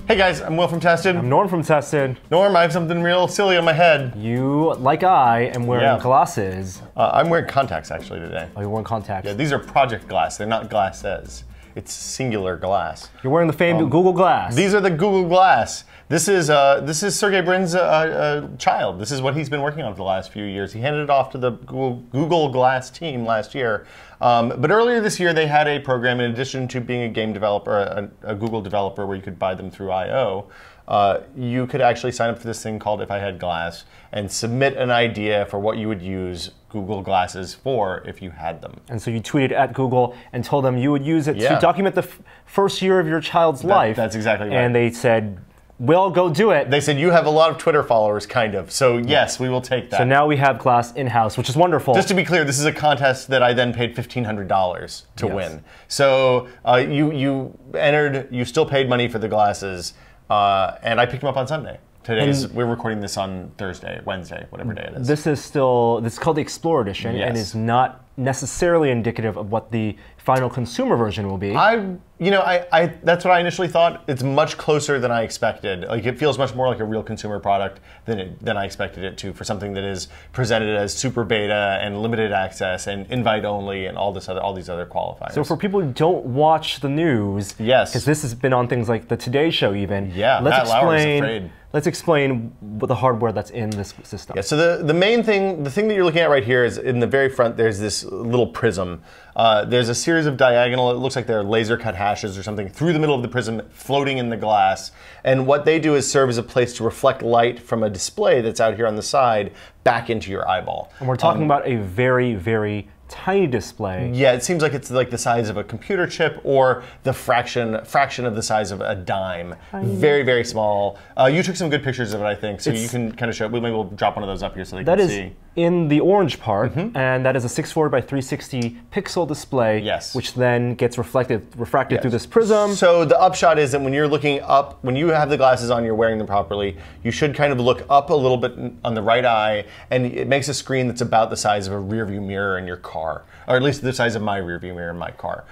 Hey guys, I'm Will from Tested. I'm Norm from Tested. Norm, I have something real silly on my head. You, like I, am wearing glasses. I'm wearing contacts actually today. Oh, you're wearing contacts. Yeah, these are project glass. They're not glasses. It's singular glass. You're wearing the famed Google Glass. These are the Google Glass. This is Sergey Brin's child. This is what he's been working on for the last few years. He handed it off to the Google Glass team last year. But earlier this year, they had a program, in addition to being a game developer, a Google developer, where you could buy them through I/O. You could actually sign up for this thing called If I Had Glass and submit an idea for what you would use Google Glasses for if you had them. And so you tweeted at Google and told them you would use it to document the first year of your child's life. That's exactly right. And they said, "Will, go do it." They said, you have a lot of Twitter followers, kind of. So yes, we will take that. So now we have Glass in-house, which is wonderful. Just to be clear, this is a contest that I then paid $1,500 to win. So you entered, you still paid money for the glasses, and I picked them up on Sunday. We're recording this on Thursday, Wednesday, whatever day it is. This is called the Explorer Edition, and is not necessarily indicative of what the final consumer version will be. That's what I initially thought. It's much closer than I expected. Like, it feels much more like a real consumer product than I expected it to, for something that is presented as super beta and limited access and invite only and all these other qualifiers. So for people who don't watch the news, because this has been on things like the Today Show even, let's explain what the hardware that's in this system. Yeah, so the main thing, the thing that you're looking at right here is in the very front, there's this little prism. There's a series of diagonal, it looks like they're laser cut hashes or something, through the middle of the prism, floating in the glass. And what they do is serve as a place to reflect light from a display that's out here on the side back into your eyeball. And we're talking about a very, very tiny display. Yeah, it seems like it's like the size of a computer chip or the fraction of the size of a dime. Very, very small. You took some good pictures of it, I think, so you can kind of show. Maybe we'll drop one of those up here so they can see. That is in the orange part, and that is a 640 by 360 pixel display, which then gets refracted through this prism. So the upshot is that when you're looking up, when you have the glasses on, you're wearing them properly, you should kind of look up a little bit on the right eye, and it makes a screen that's about the size of a rear view mirror in your car, or at least the size of my rear view mirror in my car.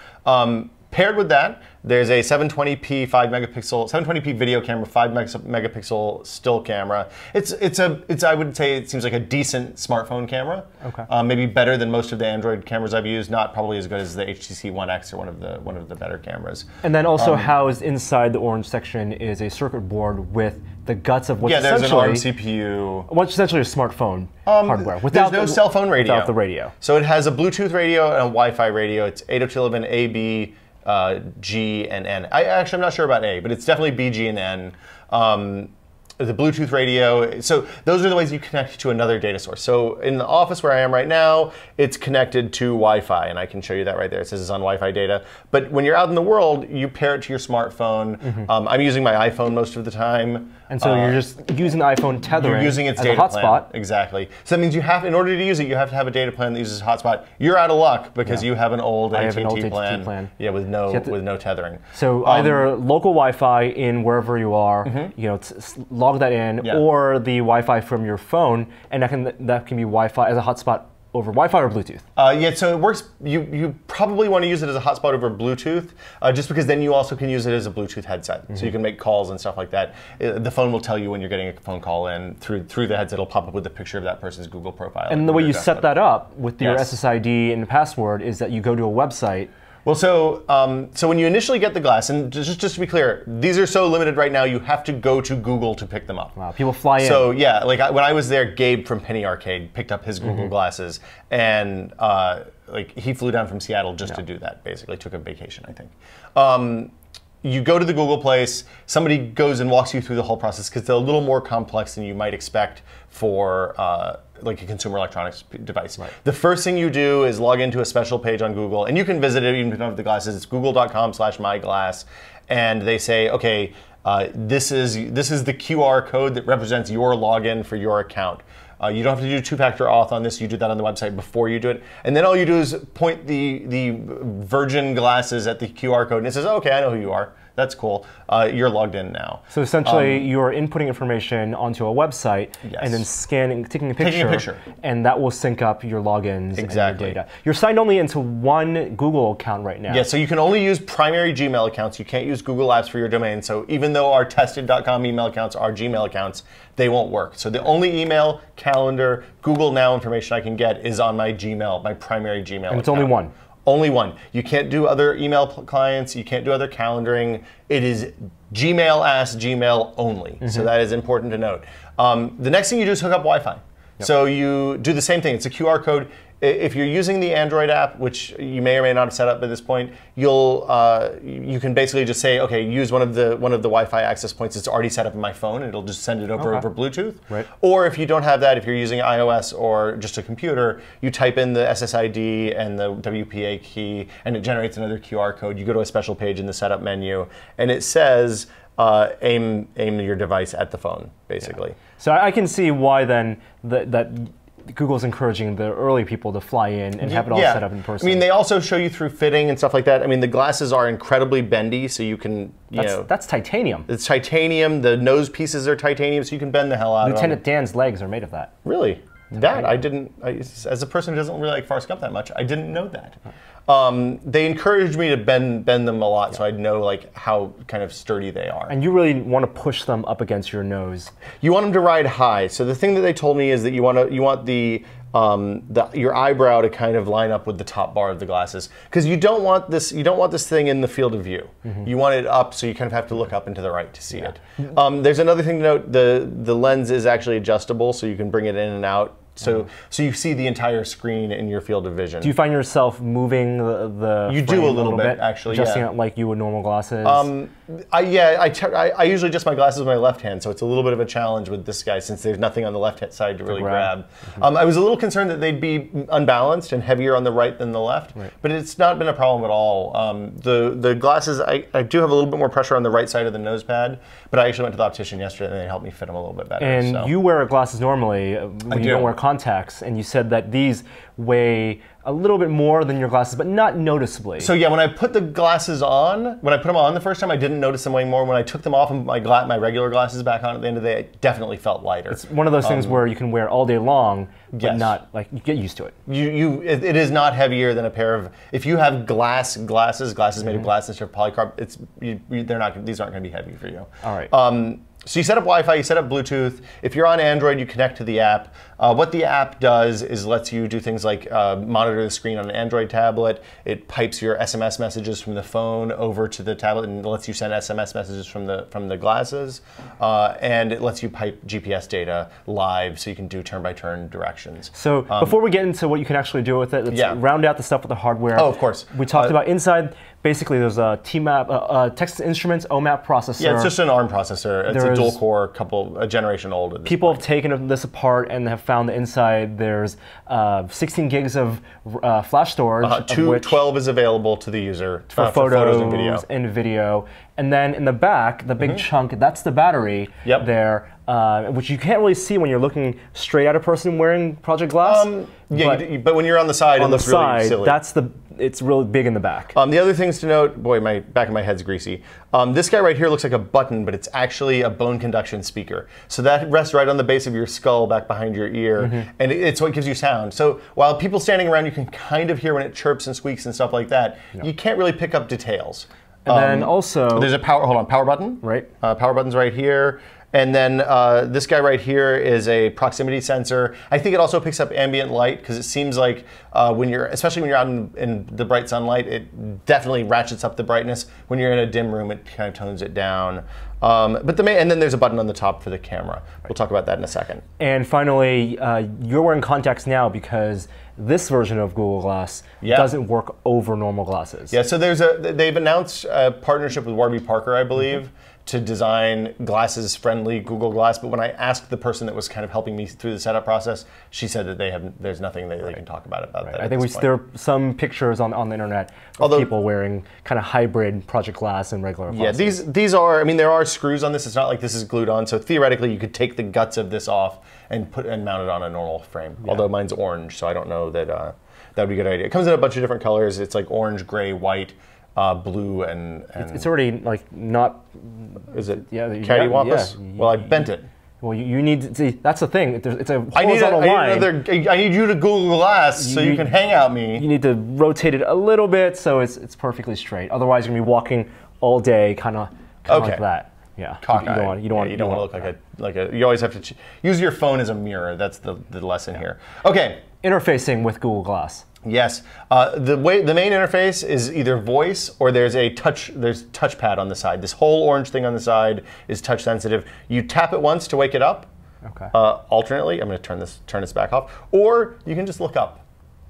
Paired with that, there's a 720p 720p video camera, 5 megapixel still camera. I would say it seems like a decent smartphone camera. Okay. Maybe better than most of the Android cameras I've used. Not probably as good as the HTC One X or one of the better cameras. And then also housed inside the orange section is a circuit board with the guts of what's there's an ARM CPU. What's essentially a smartphone hardware. There's no cell phone radio. Without the radio. So it has a Bluetooth radio and a Wi-Fi radio. It's 802.11 A, B, G, and N. I'm not sure about A, but it's definitely B, G, and N. The Bluetooth radio, so those are the ways you connect to another data source. So in the office where I am right now, it's connected to Wi-Fi, and I can show you that right there. It says it's on Wi-Fi data. But when you're out in the world, you pair it to your smartphone. I'm using my iPhone most of the time. And so you're just using the iPhone tethering. You're using its as data a hotspot. Plan. Exactly. So that means you have, in order to use it, you have to have a data plan that uses a hotspot. You're out of luck because you have an old AT&T plan. Yeah, with no tethering. So either local Wi-Fi in wherever you are, log that in, or the Wi-Fi from your phone, and that can be Wi-Fi as a hotspot over Wi-Fi or Bluetooth? So it works. You probably want to use it as a hotspot over Bluetooth, just because then you also can use it as a Bluetooth headset. So you can make calls and stuff like that. The phone will tell you when you're getting a phone call in through the headset. It'll pop up with a picture of that person's Google profile. And the way you set that up with your SSID and password is that you go to a website. Well, so when you initially get the glass, and just to be clear, these are so limited right now, you have to go to Google to pick them up. Wow, people fly in. So yeah, like when I was there, Gabe from Penny Arcade picked up his Google glasses, and he flew down from Seattle just to do that. Basically, took a vacation, I think. You go to the Google place, somebody goes and walks you through the whole process because they're a little more complex than you might expect for like a consumer electronics device. The first thing you do is log into a special page on Google, and you can visit it even if you don't have the glasses. It's google.com/myglass, and they say, okay, this is the QR code that represents your login for your account. You don't have to do two-factor auth on this. You do that on the website before you do it. And then all you do is point the Virgin glasses at the QR code, and it says, okay, I know who you are. That's cool. You're logged in now. So essentially, you're inputting information onto a website and then taking a picture, and that will sync up your logins and your data. You're signed only into one Google account right now. Yeah, so you can only use primary Gmail accounts. You can't use Google Apps for your domain. So even though our tested.com email accounts are Gmail accounts, they won't work. So the only email, calendar, Google Now information I can get is on my Gmail, my primary Gmail account. And it's only one. Only one. You can't do other email clients. You can't do other calendaring. It is Gmail as Gmail only. So that is important to note. The next thing you do is hook up Wi-Fi. So you do the same thing. It's a QR code. If you're using the Android app, which you may or may not have set up at this point, you can basically just say, okay, use one of the Wi-Fi access points that's already set up in my phone, and it'll just send it over Bluetooth. Right. Or if you don't have that, if you're using iOS or just a computer, you type in the SSID and the WPA key, and it generates another QR code. You go to a special page in the setup menu, and it says aim your device at the phone, basically. Yeah. So I can see why then that Google's encouraging the early people to fly in and have it all set up in person. I mean, they also show you through fitting and stuff like that. I mean, the glasses are incredibly bendy, so you can, That's titanium. It's titanium. The nose pieces are titanium, so you can bend the hell out of them. Lieutenant Dan's legs are made of that. Really? That I didn't. As a person who doesn't really like Forrest Gump that much, I didn't know that. They encouraged me to bend them a lot, so I'd know like how kind of sturdy they are. And you really want to push them up against your nose. You want them to ride high. So the thing that they told me is that you want your eyebrow to kind of line up with the top bar of the glasses, because you don't want this thing in the field of view. You want it up, so you kind of have to look up and to the right to see it. There's another thing to note: the lens is actually adjustable, so you can bring it in and out. So you see the entire screen in your field of vision. Do you find yourself moving the You do a little bit, actually, adjusting it like you would normal glasses? I usually adjust my glasses with my left hand, so it's a little bit of a challenge with this guy since there's nothing on the left hand side to really grab. I was a little concerned that they'd be unbalanced and heavier on the right than the left, but it's not been a problem at all. The glasses, I do have a little bit more pressure on the right side of the nose pad, but I actually went to the optician yesterday and they helped me fit them a little bit better. And you wear glasses normally when you don't wear contacts, and you said that these weigh a little bit more than your glasses, but not noticeably. So yeah, when I put the glasses on, when I put them on the first time, I didn't notice them weighing more. When I took them off and my regular glasses back on at the end of the day, it definitely felt lighter. It's one of those things where you can wear all day long, but not like you get used to it. It is not heavier than a pair of. If you have glasses made of glass instead of polycarb, these aren't going to be heavy for you. All right. So you set up Wi-Fi, you set up Bluetooth. If you're on Android, you connect to the app. What the app does is lets you do things like monitor the screen on an Android tablet. It pipes your SMS messages from the phone over to the tablet and lets you send SMS messages from the glasses. And it lets you pipe GPS data live, so you can do turn-by-turn directions. So before we get into what you can actually do with it, let's round out the stuff with the hardware. Oh, of course. We talked about inside. Basically, there's a TMAP, Texas Instruments OMAP processor. Yeah, it's just an ARM processor. It's a dual-core, a generation old. At this people point. have taken this apart and have found that inside there's 16 gigs of flash storage. 12 is available to the user for photos and video. And then in the back, the big chunk, that's the battery there, which you can't really see when you're looking straight at a person wearing Project Glass. But when you're on the side, it looks really silly. It's really big in the back. The other things to note, boy, my back of my head's greasy. This guy right here looks like a button, but it's actually a bone conduction speaker. So that rests right on the base of your skull, back behind your ear, and it's what gives you sound. So while people standing around, you can kind of hear when it chirps and squeaks and stuff like that. You can't really pick up details. And then also, there's a power button. Right. Power button's right here. And then this guy right here is a proximity sensor. I think it also picks up ambient light, because it seems like especially when you're out in the bright sunlight, it definitely ratchets up the brightness. When you're in a dim room, it kind of tones it down. And then there's a button on the top for the camera. We'll talk about that in a second. And finally, you're wearing contacts now because this version of Google Glass doesn't work over normal glasses. Yeah, so they've announced a partnership with Warby Parker, I believe, to design glasses-friendly Google Glass. But when I asked the person that was kind of helping me through the setup process, she said that there's nothing that they can talk about that. I think there are some pictures on the internet of people wearing kind of hybrid Project Glass and regular glasses. Yeah, these are, I mean, there are screws on this. It's not like this is glued on. So theoretically, you could take the guts of this off and mount it on a normal frame. Although mine's orange, so I don't know that that would be a good idea. It comes in a bunch of different colors. It's like orange, gray, white. blue and it's already like not. Is it? Yeah, cattywampus? Yeah, well, I bent it. Well, you need to see. That's the thing. It's a I need horizontal line. I need you to Google Glass so you can hang out me. You need to rotate it a little bit so it's perfectly straight. Otherwise, you're gonna be walking all day, kind of like that. Yeah. Cockeyed. You don't want to look like a. You always have to use your phone as a mirror. That's the lesson here. Okay. Interfacing with Google Glass. Yes. The main interface is either voice or there's touchpad on the side. This whole orange thing on the side is touch sensitive. You tap it once to wake it up. Okay. Alternately, I'm going to turn this back off, or you can just look up.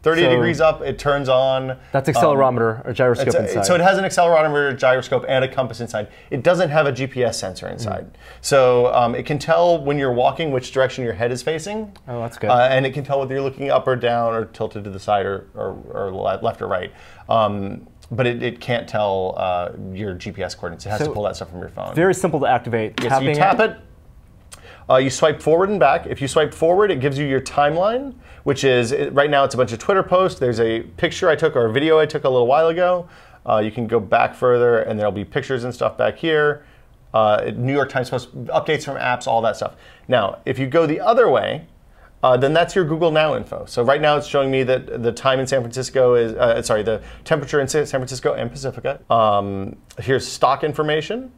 30 degrees up, it turns on. That's accelerometer or gyroscope inside. So it has an accelerometer, gyroscope, and a compass inside. It doesn't have a GPS sensor inside. So it can tell when you're walking which direction your head is facing. Oh, that's good. And it can tell whether you're looking up or down or tilted to the side or left or right. But it can't tell your GPS coordinates. It has to pull that stuff from your phone. Very simple to activate. Yes, you tap it. You swipe forward and back. If you swipe forward, it gives you your timeline, which is, right now it's a bunch of Twitter posts. There's a picture I took or a video I took a little while ago. You can go back further and there'll be pictures and stuff back here. New York Times posts, updates from apps, all that stuff. Now, if you go the other way, then that's your Google Now info. So right now it's showing me that the time in San Francisco is, the temperature in San Francisco and Pacifica. Here's stock information.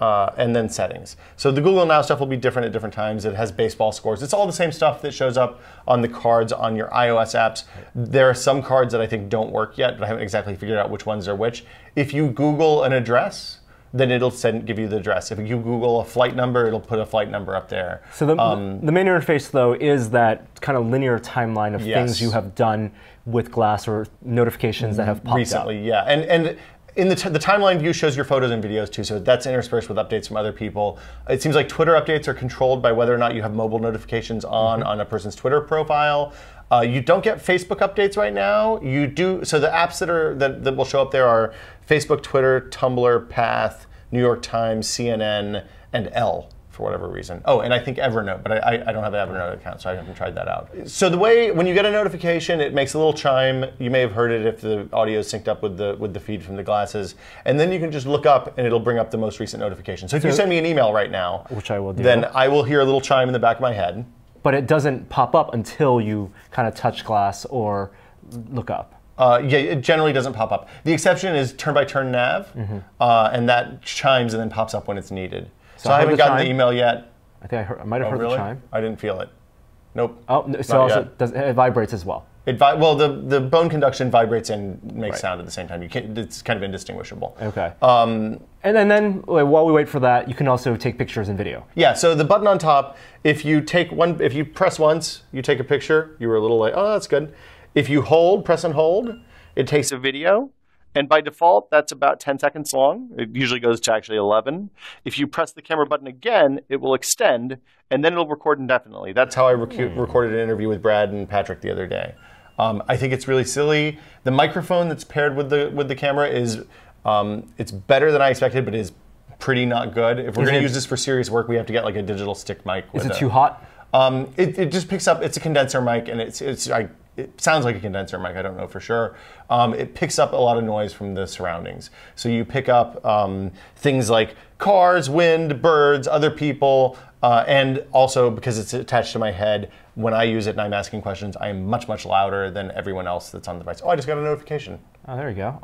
And then settings. So the Google Now stuff will be different at different times. It has baseball scores. It's all the same stuff that shows up on the cards on your iOS apps. There are some cards that I think don't work yet, but I haven't exactly figured out which ones are which. If you Google an address, then it'll give you the address. If you Google a flight number, it'll put a flight number up there. So the main interface, though, is that kind of linear timeline of things you have done with Glass or notifications that have popped recently, up. Yeah. And in the timeline view shows your photos and videos too, so that's interspersed with updates from other people. It seems like Twitter updates are controlled by whether or not you have mobile notifications on a person's Twitter profile. You don't get Facebook updates right now. You do. So the apps that will show up there are Facebook, Twitter, Tumblr, Path, New York Times, CNN, and Elle. For whatever reason. Oh, and I think Evernote, but I don't have an Evernote account, so I haven't tried that out. So when you get a notification, it makes a little chime. You may have heard it if the audio is synced up with the feed from the glasses. And then you can just look up and it'll bring up the most recent notification. So if you send me an email right now, which I will do, then I will hear a little chime in the back of my head. But it doesn't pop up until you kind of touch Glass or look up. Yeah, it generally doesn't pop up. The exception is turn-by-turn nav, and that chimes and then pops up when it's needed. So I haven't gotten the email yet. I think I might have heard the chime. I didn't feel it. Nope. Oh, so also it vibrates as well. Well, the bone conduction vibrates and makes sound at the same time. It's kind of indistinguishable. Okay. And then while we wait for that, you can also take pictures and video. Yeah. So the button on top, if you press once, you take a picture. You were a little like, oh, that's good. If you press and hold, it takes a video. And by default, that's about 10 seconds long. It usually goes to actually 11. If you press the camera button again, it will extend, and then it'll record indefinitely. That's how I recorded an interview with Brad and Patrick the other day. I think it's really silly. The microphone that's paired with the camera is it's better than I expected, but is pretty not good. If we're going to use this for serious work, we have to get like a digital stick mic. Is it too hot? It just picks up. It's a condenser mic, and it sounds like a condenser mic. I don't know for sure. It picks up a lot of noise from the surroundings. So you pick up things like cars, wind, birds, other people, and also because it's attached to my head, when I use it and I'm asking questions, I am much, much louder than everyone else that's on the device. Oh, I just got a notification. Oh, there you go.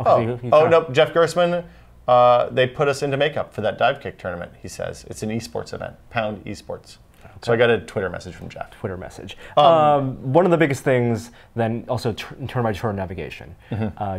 No, Jeff Gerstmann, they put us into makeup for that dive kick tournament, he says. It's an esports event, Pound Esports. Okay. So I got a Twitter message from Jeff. Twitter message. One of the biggest things then also turn-by-turn navigation.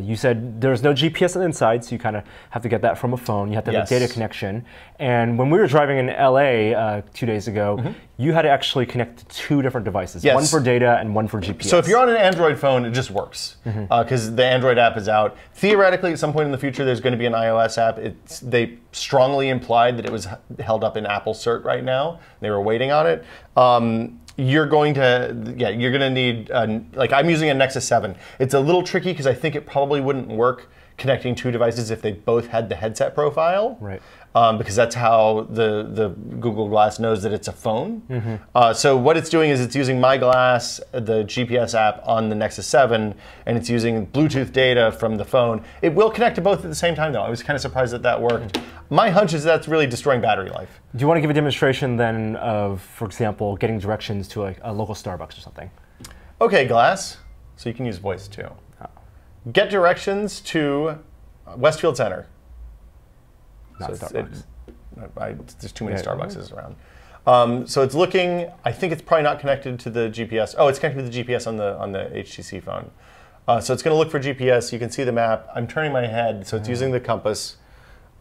You said there's no GPS on the inside, so you kind of have to get that from a phone. You have to have a data connection. And when we were driving in LA 2 days ago, you had to actually connect to 2 different devices, one for data and one for GPS. So if you're on an Android phone, it just works because the Android app is out. Theoretically, at some point in the future, there's going to be an iOS app. They strongly implied that it was held up in Apple cert right now. They were waiting on it. You're going to need, like I'm using a Nexus 7. It's a little tricky because I think it probably wouldn't work connecting two devices if they both had the headset profile. Right. Because that's how the Google Glass knows that it's a phone. So what it's doing is it's using My Glass, the GPS app on the Nexus 7, and it's using Bluetooth data from the phone. It will connect to both at the same time, though. I was kind of surprised that that worked. My hunch is that's really destroying battery life. Do you want to give a demonstration then of, for example, getting directions to a local Starbucks or something? Okay, Glass. So you can use voice, too. Get directions to Westfield Center. Not so Starbucks. There's too many Starbucks around. So it's looking. I think it's probably not connected to the GPS. Oh, it's connected to the GPS on the HTC phone. So it's going to look for GPS. You can see the map. I'm turning my head, so it's using the compass.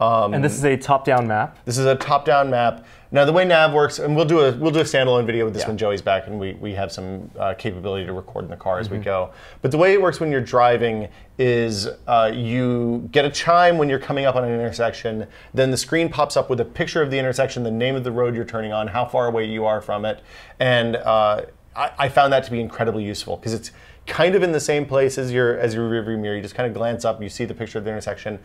And this is a top-down map. This is a top-down map. Now the way Nav works, and we'll do a standalone video with this when Joey's back, and we have some capability to record in the car as we go. But the way it works when you're driving is you get a chime when you're coming up on an intersection. Then the screen pops up with a picture of the intersection, the name of the road you're turning on, how far away you are from it, and I found that to be incredibly useful because it's kind of in the same place as your rearview mirror. You just kind of glance up, you see the picture of the intersection.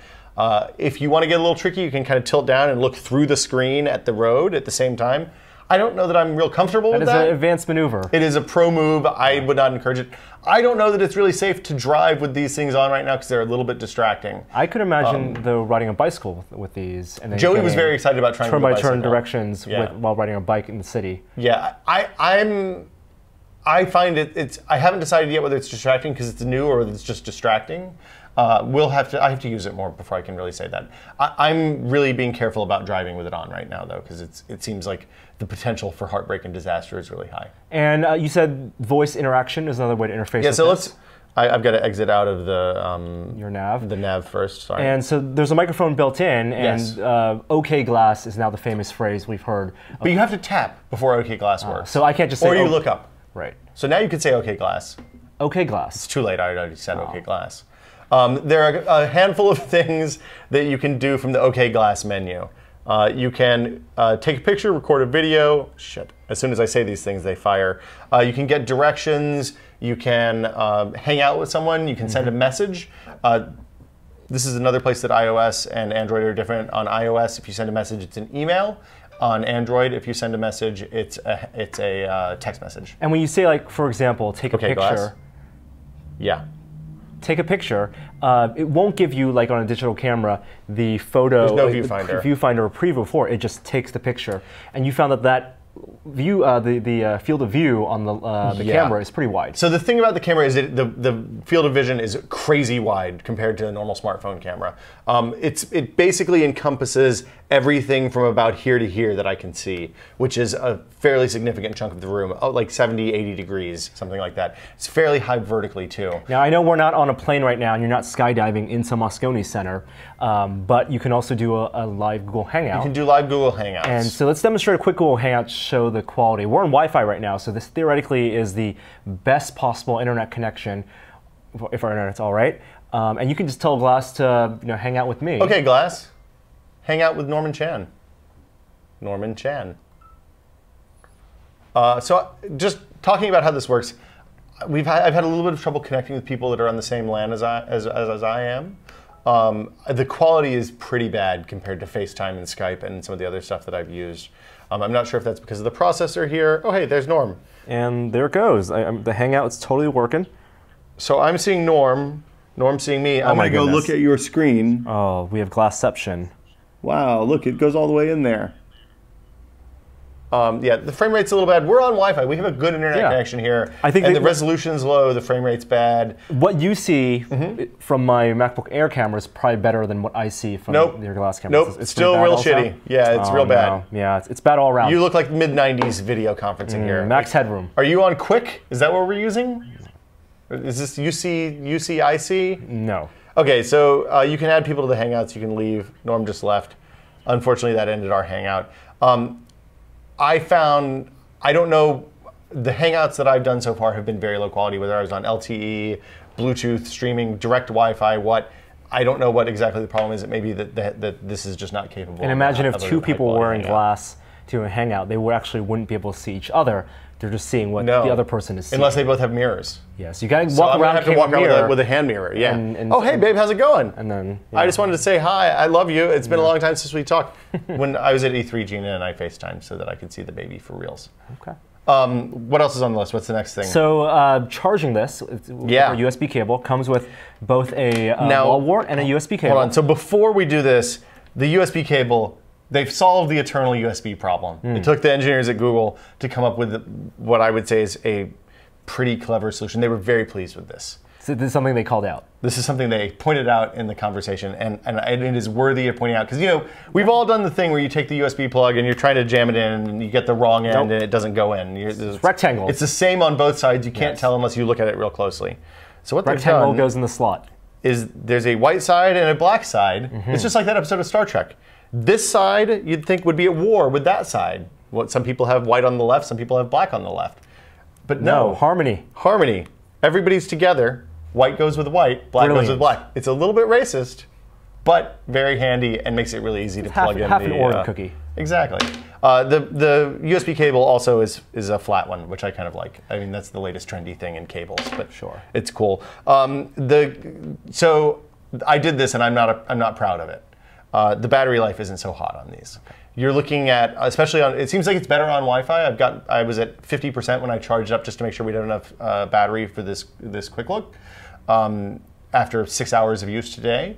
If you want to get a little tricky, you can kind of tilt down and look through the screen at the road at the same time. I don't know that I'm real comfortable with that. That is an advanced maneuver. It is a pro move. I would not encourage it. I don't know that it's really safe to drive with these things on right now because they're a little bit distracting. I could imagine though riding a bicycle with these. And then Joey was very excited about trying turn-by-turn directions while riding a bike in the city. Yeah, I find I haven't decided yet whether it's distracting because it's new or whether it's just distracting. I have to use it more before I can really say that. I'm really being careful about driving with it on right now, though, because it seems like the potential for heartbreak and disaster is really high. And you said voice interaction is another way to interface with this. I've got to exit out of the your nav. The nav first. Sorry. And so there's a microphone built in, and OK Glass is now the famous phrase we've heard. But you have to tap before OK Glass works. So I can't just say. Or you look up. Right. So now you could say OK Glass. OK Glass. It's too late. I already said OK Glass. There are a handful of things that you can do from the OK Glass menu. You can take a picture, record a video. Shit. As soon as I say these things, they fire. You can get directions. You can hang out with someone. You can send a message. This is another place that iOS and Android are different. On iOS, if you send a message, it's an email. On Android, if you send a message, it's a text message. And when you say, like, for example, take a picture. Glass. Yeah. Take a picture. It won't give you, like on a digital camera, the photo. There's no viewfinder. Viewfinder or preview for it. It just takes the picture, and you found that view, the field of view on the camera is pretty wide. So the thing about the camera is that the field of vision is crazy wide compared to a normal smartphone camera. It basically encompasses everything from about here to here that I can see, which is a fairly significant chunk of the room, like 70, 80 degrees, something like that. It's fairly high vertically, too. Now, I know we're not on a plane right now, and you're not skydiving into Moscone Center, but you can also do a live Google Hangout. You can do live Google Hangouts. And so let's demonstrate a quick Google Hangout to show the quality. We're on Wi-Fi right now, so this theoretically is the best possible internet connection, if our internet's all right. And you can just tell Glass to hang out with me. Okay, Glass. Hang out with Norman Chan. Norman Chan. So just talking about how this works, I've had a little bit of trouble connecting with people that are on the same LAN as I am. The quality is pretty bad compared to FaceTime and Skype and some of the other stuff that I've used. I'm not sure if that's because of the processor here. Oh, hey, there's Norm. And there it goes. The Hangout is totally working. So I'm seeing Norm. Norm's seeing me. I'm going to go look at your screen. Oh, we have Glassception. Wow, look, it goes all the way in there. Yeah, the frame rate's a little bad. We're on Wi-Fi. We have a good internet connection here. I think and the resolution's low, the frame rate's bad. What you see from my MacBook Air camera is probably better than what I see from your Glass camera. Nope, it's still real shitty. Yeah, it's real bad. No. Yeah, it's bad all around. You look like mid-90s video conferencing here. Max headroom. Are you on Quick? Is that what we're using? Is this UCIC? No. Okay, so you can add people to the Hangouts. You can leave. Norm just left. Unfortunately, that ended our Hangout. I don't know, the Hangouts that I've done so far have been very low quality, whether I was on LTE, Bluetooth, streaming, direct Wi-Fi, I don't know what exactly the problem is. It may be that this is just not capable. And imagine if two people we're wearing Glass to a Hangout, they actually wouldn't be able to see each other They're just seeing what the other person is seeing. Unless they both have mirrors. Yeah, so you got to walk around with a hand mirror. Yeah. And oh, hey, babe, how's it going? And then I just wanted to say hi. I love you. It's been a long time since we talked. When I was at E3, Gina and I FaceTimed so that I could see the baby for reals. Okay. What else is on the list? What's the next thing? So charging this with a USB cable comes with both a wall wart and a USB cable. Hold on. So before we do this, the USB cable, they've solved the eternal USB problem. It took the engineers at Google to come up with what I would say is a pretty clever solution. They were very pleased with this. So this is something they called out. This is something they pointed out in the conversation, and it is worthy of pointing out. Because, you know, we've all done the thing where you take the USB plug and you're trying to jam it in, and you get the wrong end, and it doesn't go in. It's rectangle. It's the same on both sides. You can't tell unless you look at it real closely. So what rectangle they've done goes in the slot. Is there's a white side and a black side. It's just like that episode of Star Trek. This side, you'd think, would be at war with that side. Some people have white on the left, some people have black on the left. But no. Harmony. Harmony. Everybody's together. White goes with white, black goes with black. It's a little bit racist, but very handy and makes it really easy to plug in. Half an Oreo cookie. Exactly. The USB cable also is a flat one, which I kind of like. I mean, that's the latest trendy thing in cables, but it's cool. So I did this, and I'm not proud of it. The battery life isn't so hot on these. You're looking at, especially on, it seems like it's better on Wi-Fi. I was at 50% when I charged up just to make sure we'd have enough battery for this quick look. After 6 hours of use today.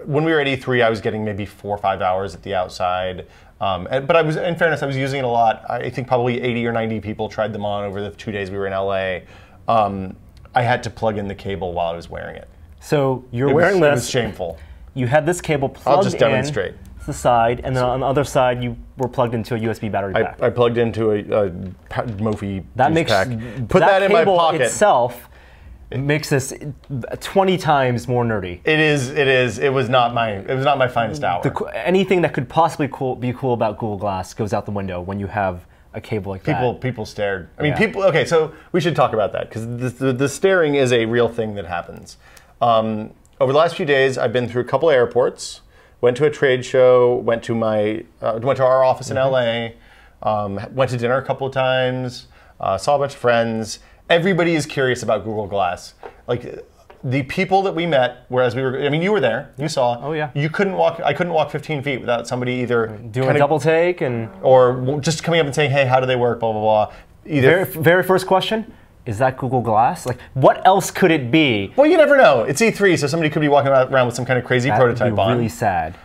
When we were at E3, I was getting maybe 4 or 5 hours at the outside. But I was, in fairness, I was using it a lot. I think probably 80 or 90 people tried them on over the 2 days we were in LA. I had to plug in the cable while I was wearing it. So you're wearing this. It was shameful. You had this cable plugged in. I'll just demonstrate. To the side, and then on the other side, you were plugged into a USB battery pack. I plugged into a Mophie juice pack. Put that in my pocket. Itself makes this 20 times more nerdy. It is. It was not my finest hour. Anything that could possibly be cool about Google Glass goes out the window when you have a cable like that. People stared. I mean, people. Okay, so we should talk about that because the staring is a real thing that happens. Over the last few days, I've been through a couple airports, went to a trade show, went to our office in LA, went to dinner a couple of times, saw a bunch of friends. Everybody is curious about Google Glass. Like the people that we met, whereas I mean, you were there, you saw. Oh yeah. I couldn't walk 15 feet without somebody either doing a double take or just coming up and saying, hey, how do they work, blah, blah, blah. Very first question, is that Google Glass? Like, what else could it be? Well, you never know. It's E3, so somebody could be walking around with some kind of crazy prototype on. That would be really sad.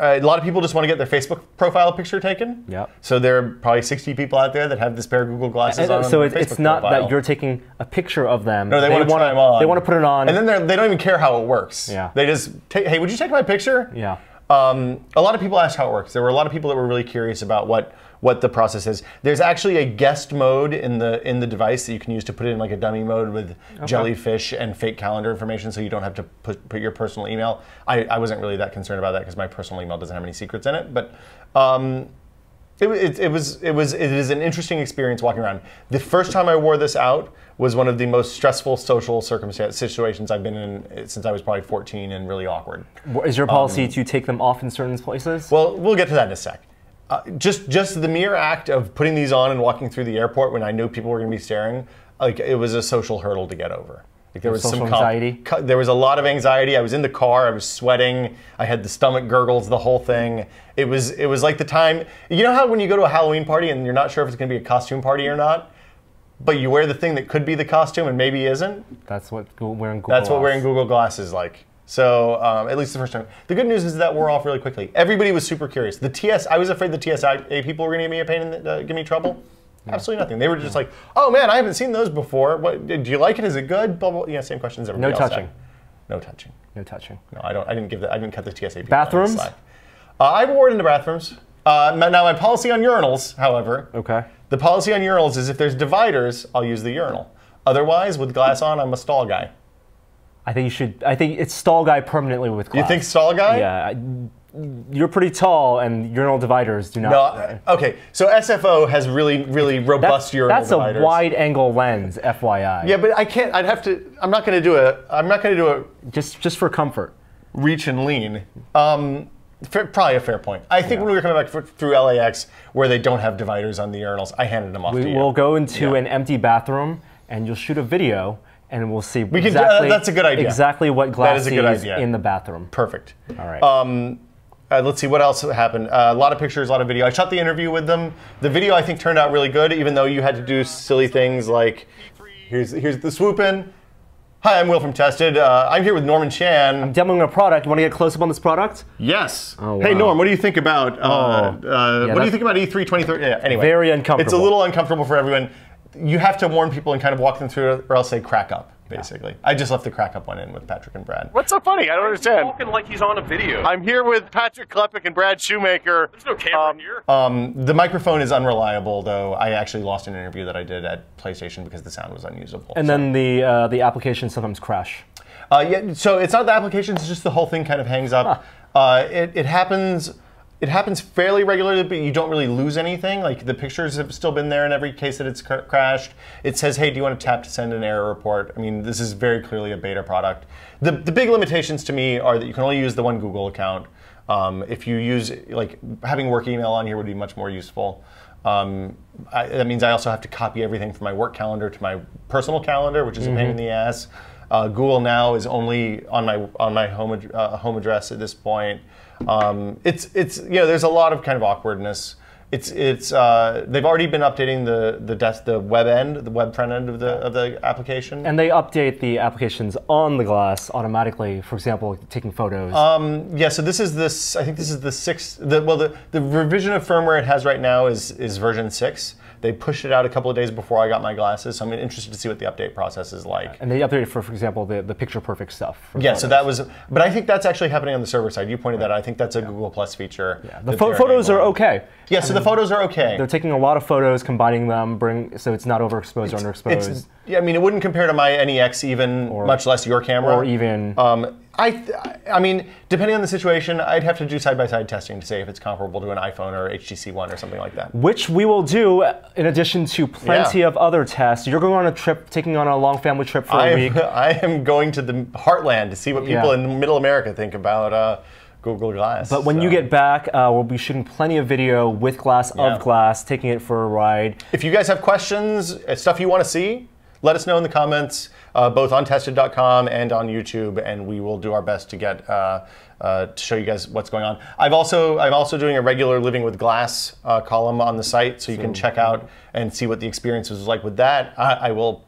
A lot of people just want to get their Facebook profile picture taken. Yep. So there are probably 60 people out there that have this pair of Google Glasses on. So it's not that you're taking a picture of them. No, they want to try them on. They want to put it on. And then they don't even care how it works. Yeah. They just hey, would you take my picture? Yeah. A lot of people asked how it works. There were a lot of people that were really curious about what the process is. There's actually a guest mode in the device that you can use to put it in like a dummy mode with jellyfish and fake calendar information, so you don't have to put your personal email. I wasn't really that concerned about that because my personal email doesn't have any secrets in it, but it is an interesting experience walking around. The first time I wore this out was one of the most stressful social situations I've been in since I was probably 14 and really awkward. Is your policy to take them off in certain places? Well, we'll get to that in a sec. Just the mere act of putting these on and walking through the airport when I knew people were going to be staring, like it was a social hurdle to get over. Like there was social anxiety. There was a lot of anxiety. I was in the car. I was sweating. I had the stomach gurgles. The whole thing. It was like the time. You know how when you go to a Halloween party and you're not sure if it's going to be a costume party or not, but you wear the thing that could be the costume and maybe isn't. That's what wearing Google Glass is like. So at least the first time. The good news is that we're off really quickly. Everybody was super curious. I was afraid the TSA people were going to give me a pain and give me trouble. Yeah. Absolutely nothing. They were just like, oh man, I haven't seen those before. What, do you like it? Is it good? Blah, blah. Yeah, same questions everybody else had. No touching. No touching. No, I didn't cut the TSA people. Bathrooms? I've worn into bathrooms. Now my policy on urinals, however. Okay. The policy on urinals is if there's dividers, I'll use the urinal. Otherwise, with glass on, I'm a stall guy. I think you should. I think it's stall guy permanently with glass. You think stall guy? Yeah. You're pretty tall, and urinal dividers do not. No. Okay. So SFO has really, really robust urinal dividers. That's a wide-angle lens, FYI. Yeah, but I can't. I'd have to. I'm not going to do a. Just for comfort. Reach and lean. Probably a fair point. I think when we were coming back through LAX, where they don't have dividers on the urinals, I handed them off to you. We'll go into an empty bathroom, and you'll shoot a video, and we'll see exactly, that's a good idea. Exactly what glass is in the bathroom. Perfect. All right. Let's see what else happened. A lot of pictures, a lot of video. I shot the interview with them. The video I think turned out really good, even though you had to do silly things like, here's the swoop in. Hi, I'm Will from Tested. I'm here with Norman Chan. I'm demoing a product. You want to get close up on this product? Yes. Oh, wow. Hey, Norm, what do you think about what do you think about E3 2030? Yeah, anyway. Very uncomfortable. It's a little uncomfortable for everyone. You have to warn people and kind of walk them through it, or else they crack up, basically. I just left the crack up one in with Patrick and Brad. What's so funny? I don't understand. He's talking like he's on a video. I'm here with Patrick Klepek and Brad Shoemaker. There's no camera in here. The microphone is unreliable, though. I actually lost an interview that I did at PlayStation because the sound was unusable. And then the applications sometimes crash. Yeah, so it's not the applications, it's just the whole thing kind of hangs up. It happens fairly regularly, but you don't really lose anything. Like, the pictures have still been there in every case that it's crashed. It says, hey, do you want to tap to send an error report? I mean, this is very clearly a beta product. The big limitations to me are that you can only use the one Google account. If you use, like, having work email on here would be much more useful. That means I also have to copy everything from my work calendar to my personal calendar, which is a pain in the ass. Google Now is only on my home address at this point. It's there's a lot of kind of awkwardness. They've already been updating the web front end of the application. And they update the applications on the glass automatically. For example, taking photos. Yeah. So I think this is the sixth. The revision of firmware it has right now is version 6. They pushed it out a couple of days before I got my glasses, so I'm interested to see what the update process is like. And they updated for example, the picture perfect stuff. Yeah, photos. So that was, but I think that's actually happening on the server side. You pointed that out. I think that's a Google Plus feature. Yeah, the photos are okay. Yeah, so the photos are okay. They're taking a lot of photos, combining them, so it's not overexposed or underexposed. I mean, it wouldn't compare to my NEX even, much less your camera. Or even... I mean, depending on the situation, I'd have to do side-by-side testing to say if it's comparable to an iPhone or HTC One or something like that. Which we will do in addition to plenty of other tests. You're going on a trip, taking on a long family trip for a week. I am going to the heartland to see what people in Middle America think about Google Glass. But when you get back, we'll be shooting plenty of video with glass, of glass, taking it for a ride. If you guys have questions, stuff you want to see, let us know in the comments, both on tested.com and on YouTube, and we will do our best to get to show you guys what's going on. I'm also doing a regular Living with Glass column on the site, so you can check out and see what the experience was like with that. I hope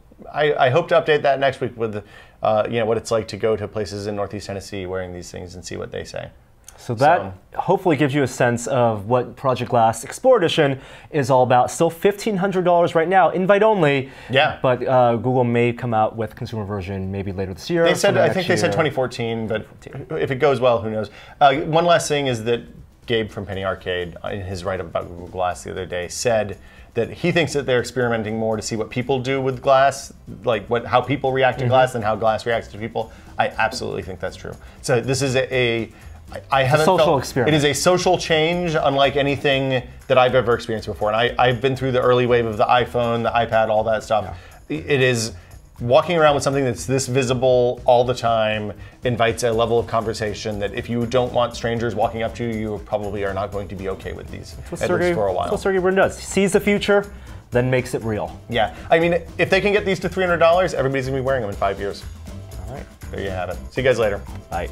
to update that next week with what it's like to go to places in Northeast Tennessee wearing these things and see what they say. So that hopefully gives you a sense of what Project Glass Explorer Edition is all about. Still $1,500 right now, invite only. Yeah. But Google may come out with consumer version maybe later this year. They said, I think they said 2014, but if it goes well, who knows? One last thing is that Gabe from Penny Arcade, in his write-up about Google Glass the other day, said that he thinks that they're experimenting more to see what people do with glass, like how people react to glass than how glass reacts to people. I absolutely think that's true. So this is I haven't social experiment. It is a social change unlike anything that I've ever experienced before. And I've been through the early wave of the iPhone, the iPad, all that stuff. Yeah. It is walking around with something that's this visible all the time invites a level of conversation that if you don't want strangers walking up to you, you probably are not going to be okay with these, at least for a while. That's what Sergey Brin does. He sees the future, then makes it real. Yeah. I mean, if they can get these to $300, everybody's going to be wearing them in 5 years. All right. There you have it. See you guys later. Bye.